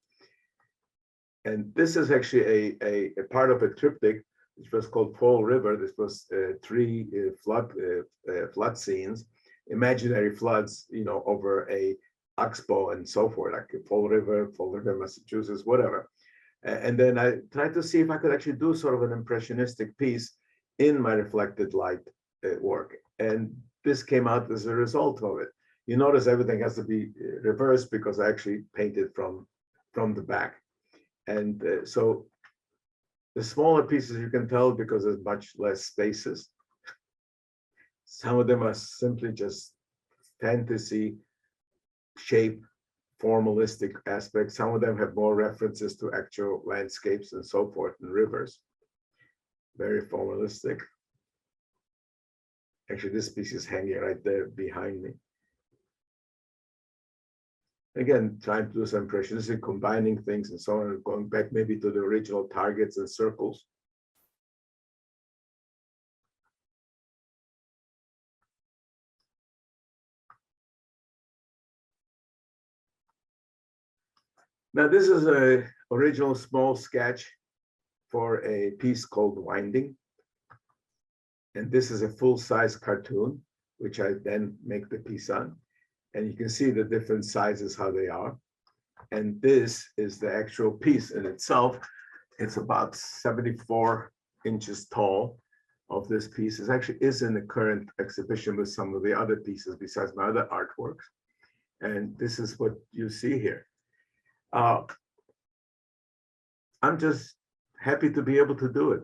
And this is actually a part of a triptych, which was called Fall River. This was 3 flood scenes, imaginary floods, you know, over a oxbow and so forth, like Fall River, Massachusetts, whatever. And then I tried to see if I could actually do sort of an impressionistic piece in my reflected light work. And this came out as a result of it. You notice everything has to be reversed because I actually painted from the back. And so the smaller pieces you can tell because there's much less spaces. Some of them are simply just fantasy shape, formalistic aspects. Some of them have more references to actual landscapes and so forth and rivers. Very formalistic. Actually, this piece is hanging right there behind me. Again, trying to do some impressionistic, combining things and so on, and going back maybe to the original targets and circles. Now, this is an original small sketch for a piece called Winding. And this is a full-size cartoon, which I then make the piece on. And you can see the different sizes, how they are. And this is the actual piece in itself. It's about 74 inches tall of this piece. It actually is in the current exhibition with some of the other pieces besides my other artworks. And this is what you see here. I'm just happy to be able to do it.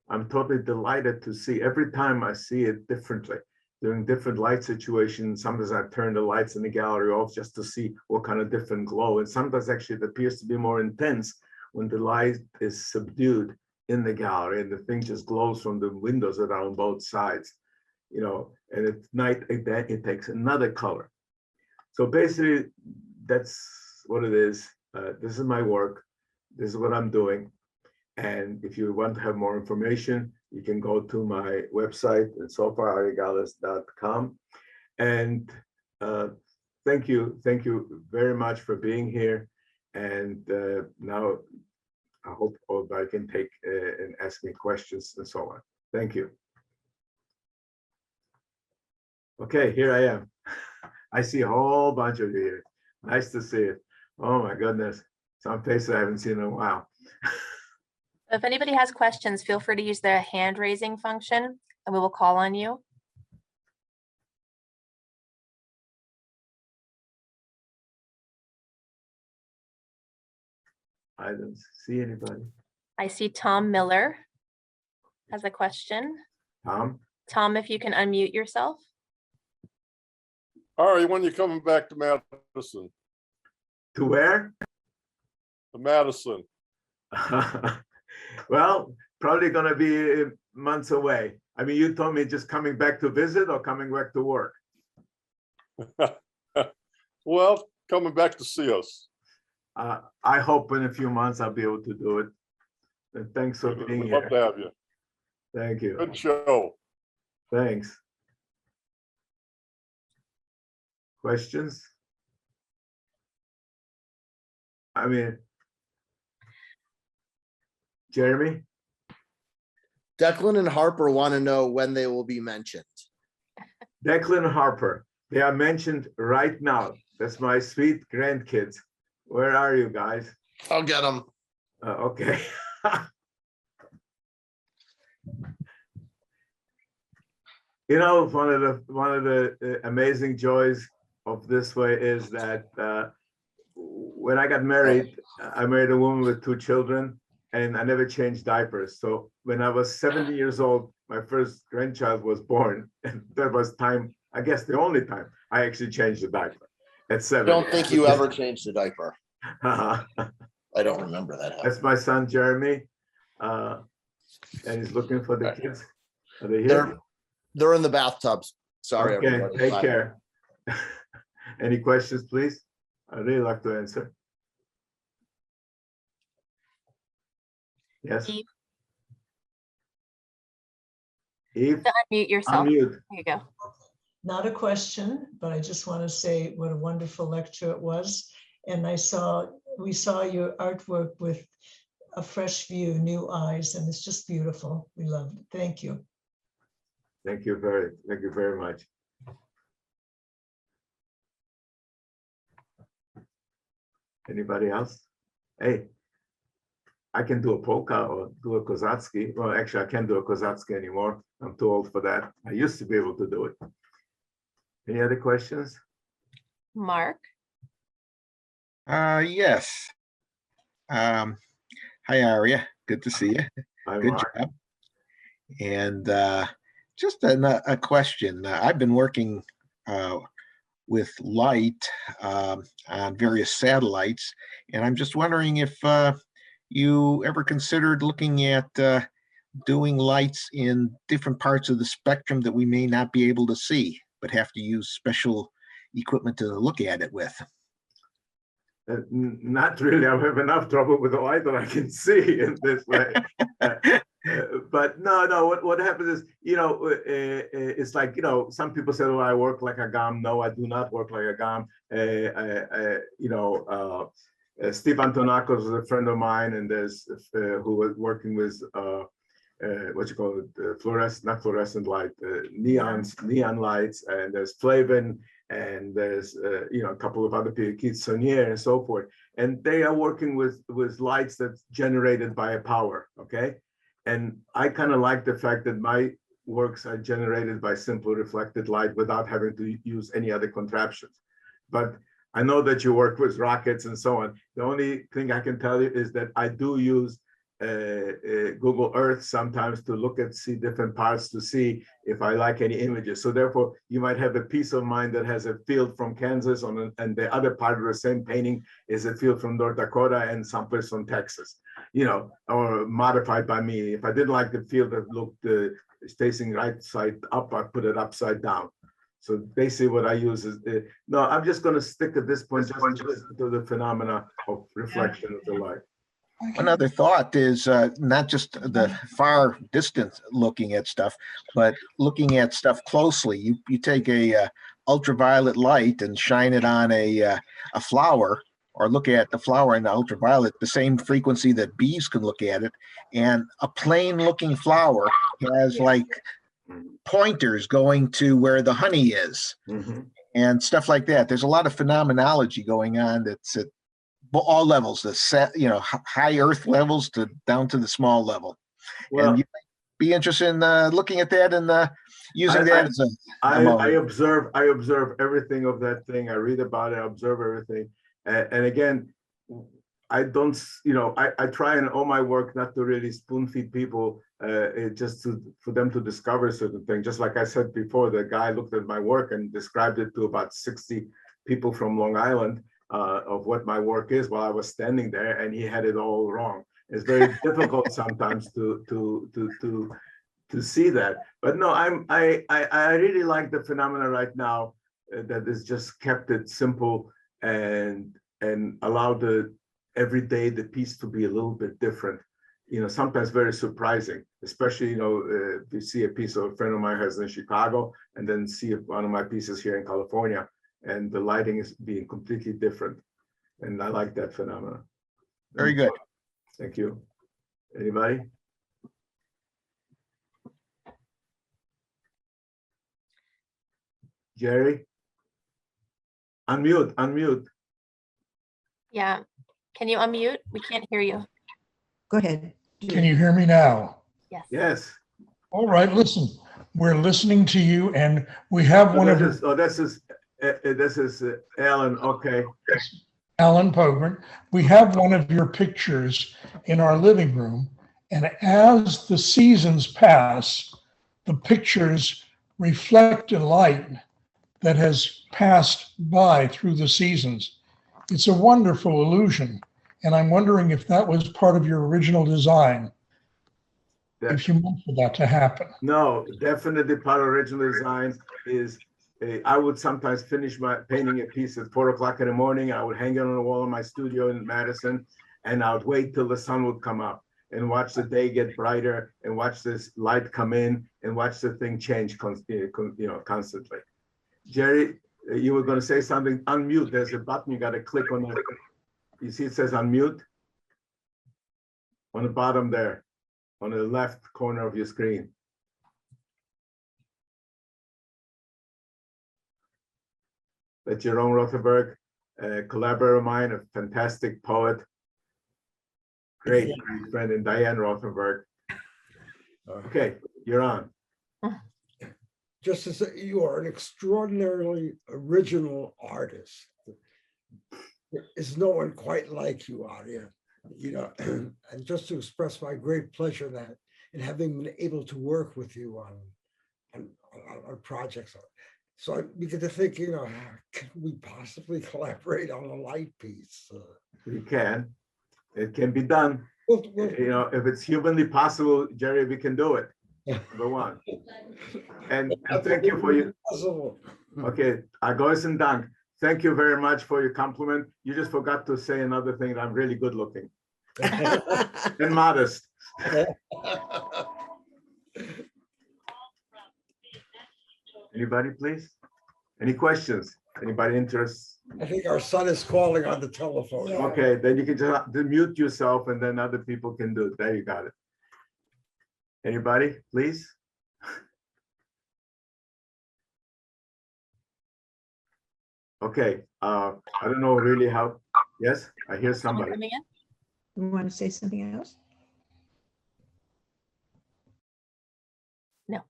I'm totally delighted to see every time I see it differently, during different light situations. Sometimes I turn the lights in the gallery off just to see what kind of different glow. And sometimes actually it appears to be more intense when the light is subdued in the gallery and the thing just glows from the windows that are on both sides, you know, and at night it takes another color. So basically that's what it is. This is my work. This is what I'm doing. And if you want to have more information, you can go to my website at ariegallis.com. And thank you very much for being here. And now I hope I can take and ask me questions and so on. Thank you. Okay, here I am. I see a whole bunch of you here. Nice to see it. Oh my goodness. Some faces I haven't seen in a while. If anybody has questions, feel free to use the hand raising function and we will call on you. I don't see anybody. I see Tom Miller has a question. Tom? Tom, if you can unmute yourself. Arie, when you coming back to Madison? To where? To Madison. Well, probably gonna be months away. I mean, you told me just coming back to visit or coming back to work? Well, coming back to see us. I hope in a few months I'll be able to do it. And thanks for being We'd love to here. have you. Thank you. Good show. Thanks. Questions? I mean, Jeremy? Declan and Harper want to know when they will be mentioned. Declan and Harper, they are mentioned right now. That's my sweet grandkids. Where are you guys? I'll get them. Okay. You know, one of the amazing joys of this way is that when I got married, I married a woman with 2 children, and I never changed diapers. So when I was 70 years old, my first grandchild was born, and that was time, I guess the only time I actually changed the diaper at 7. I don't think you ever changed the diaper. That's I don't remember that happening. my son, Jeremy, and he's looking for the kids. Are they here? They're in the bathtubs. Sorry, Okay, everybody. take Bye. care. Any questions, please? I'd really like to answer. Yes, Eve, Eve, to unmute yourself. unmute. There you go. Not a question, but I just want to say what a wonderful lecture it was. And we saw your artwork with a fresh view, new eyes, and it's just beautiful. We loved it. Thank you. Thank you very much. Anybody else? Hey, I can do a polka or do a Kozatsky. Well, actually, I can't do a Kozatsky anymore. I'm too old for that. I used to be able to do it. Any other questions? Mark, Yes. Hi, Aria. Good to see you. I'm Good Mark. job. And just a question. I've been working with light on various satellites, and I'm just wondering if you ever considered looking at doing lights in different parts of the spectrum that we may not be able to see, but have to use special equipment to look at it with. Not really. I have enough trouble with the light that I can see in this way. But no. What happens is, it's like, some people say, "Oh, I work like a GAM." No, I do not work like a GAM. Steve Antonakos is a friend of mine, and there's who was working with what you call it, not fluorescent light, neon lights, and there's Flavin, and there's a couple of other people, Keith Sonier and so forth, and they are working with lights that's generated by a power. Okay, and I kind of like the fact that my works are generated by simple reflected light without having to use any other contraptions. But I know that you work with rockets and so on. The only thing I can tell you is that I do use Google Earth sometimes to see different parts to see if I like any images. So therefore, you might have a piece of mine that has a field from Kansas and the other part of the same painting is a field from North Dakota and someplace from Texas, or modified by me. If I didn't like the field that looked facing right side up, I put it upside down. So basically what I use is, no, I'm just going to stick at this point just to the phenomena of reflection of the light. One other thought is not just the far distance looking at stuff, but looking at stuff closely. You take a ultraviolet light and shine it on a flower, or look at the flower in the ultraviolet, the same frequency that bees can look at it. And a plain looking flower has like pointers going to where the honey is, and stuff like that. There's a lot of phenomenology going on that's at all levels, high earth levels to down to the small level. Well, and you might be interested in looking at that and using that as a I observe everything of that thing. I read about it, I observe everything. And again, I don't, I try in all my work not to really spoon feed people, just for them to discover certain things. Just like I said before, the guy looked at my work and described it to about 60 people from Long Island, of what my work is while I was standing there, and he had it all wrong. It's very difficult sometimes to see that. But no, I really like the phenomena right now, that is just kept it simple and allowed every day the piece to be a little bit different. Sometimes very surprising, especially, if you see a piece of a friend of mine has in Chicago and then see one of my pieces here in California, and the lighting is being completely different. And I like that phenomenon. Very good. Thank you. Anybody? Jerry? Unmute. Yeah. Can you unmute? We can't hear you. Go ahead. Can you hear me now? Yes. Yes. All right, listen, we're listening to you and we have one of your, This is Alan. Okay. Alan Pogren. We have one of your pictures in our living room. And as the seasons pass, the pictures reflect a light that has passed by through the seasons. It's a wonderful illusion. And I'm wondering if that was part of your original design, if you meant for that to happen. No, definitely part of original design is, I would sometimes finish my painting a piece at 4 o'clock in the morning. I would hang it on the wall in my studio in Madison, and I would wait till the sun would come up and watch the day get brighter and watch this light come in and watch the thing change constantly. Jerry, you were going to say something. Unmute. There's a button you got to click on. You see it says unmute on the bottom there, on the left corner of your screen. That's Jerome Rothenberg, a collaborator of mine, a fantastic poet, great friend, and Diane Rothenberg. Okay, you're on. Just to say, you are an extraordinarily original artist. There is no one quite like you, Arie. And just to express my great pleasure that in having been able to work with you on projects. So I begin to think, can we possibly collaborate on a light piece? We can. It can be done. If it's humanly possible, Jerry, we can do it. Number one. And thank you for your. Okay, Agoisen Dank. Thank you very much for your compliment. You just forgot to say another thing. I'm really good looking and modest. Anybody, please? Any questions? Anybody interested? I think our son is calling on the telephone. Okay, then you can just mute yourself and then other people can do it. There you got it. Anybody, please? Okay, I don't know really how. Yes, I hear somebody. Coming in? You want to say something else? No.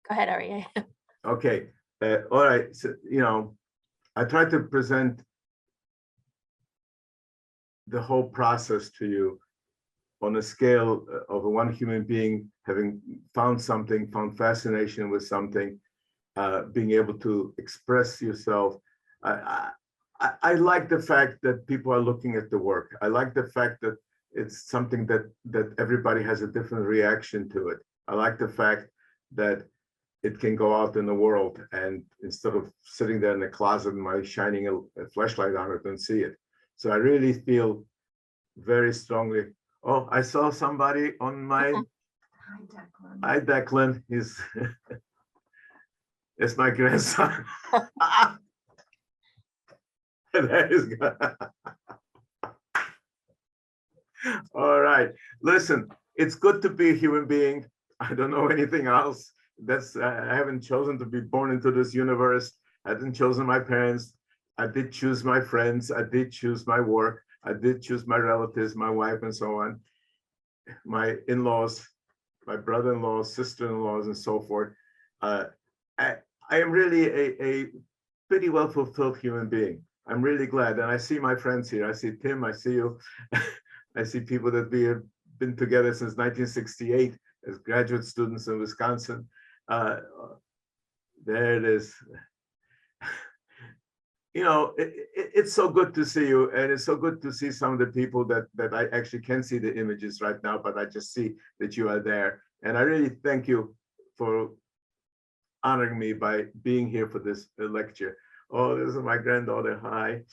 Go ahead, Arie. Okay, all right. So, I tried to present the whole process to you on a scale of one human being having found something, found fascination with something, being able to express yourself. I like the fact that people are looking at the work. I like the fact that it's something that everybody has a different reaction to it. I like the fact that it can go out in the world, and instead of sitting there in the closet and my shining a flashlight on it and see it. So I really feel very strongly. Oh, I saw somebody on my. Hi, Declan. He's it's my grandson. That is good. All right. Listen, it's good to be a human being. I don't know anything else. I haven't chosen to be born into this universe. I didn't chosen my parents. I did choose my friends. I did choose my work. I did choose my relatives, my wife, and so on. My in-laws, my brother-in-laws, sister-in-laws, and so forth. I am really a pretty well fulfilled human being. I'm really glad. And I see my friends here. I see Tim, I see you. I see people that we have been together since 1968 as graduate students in Wisconsin. There it is. You know, it's so good to see you, and it's so good to see some of the people that I actually can see the images right now, but I just see that you are there. And I really thank you for honoring me by being here for this lecture. Oh, this is my granddaughter. Hi.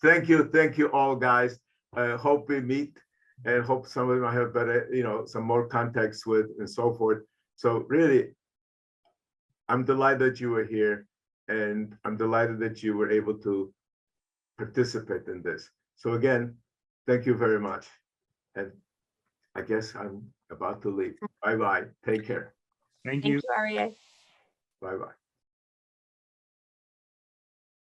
Thank you all, guys. I hope we meet, and hope some of them I have better, you know, some more contacts with and so forth. So really, I'm delighted you were here, and I'm delighted that you were able to participate in this. So again, thank you very much. And I guess I'm about to leave. Bye-bye. Take care. Thank you, Arie. Bye-bye.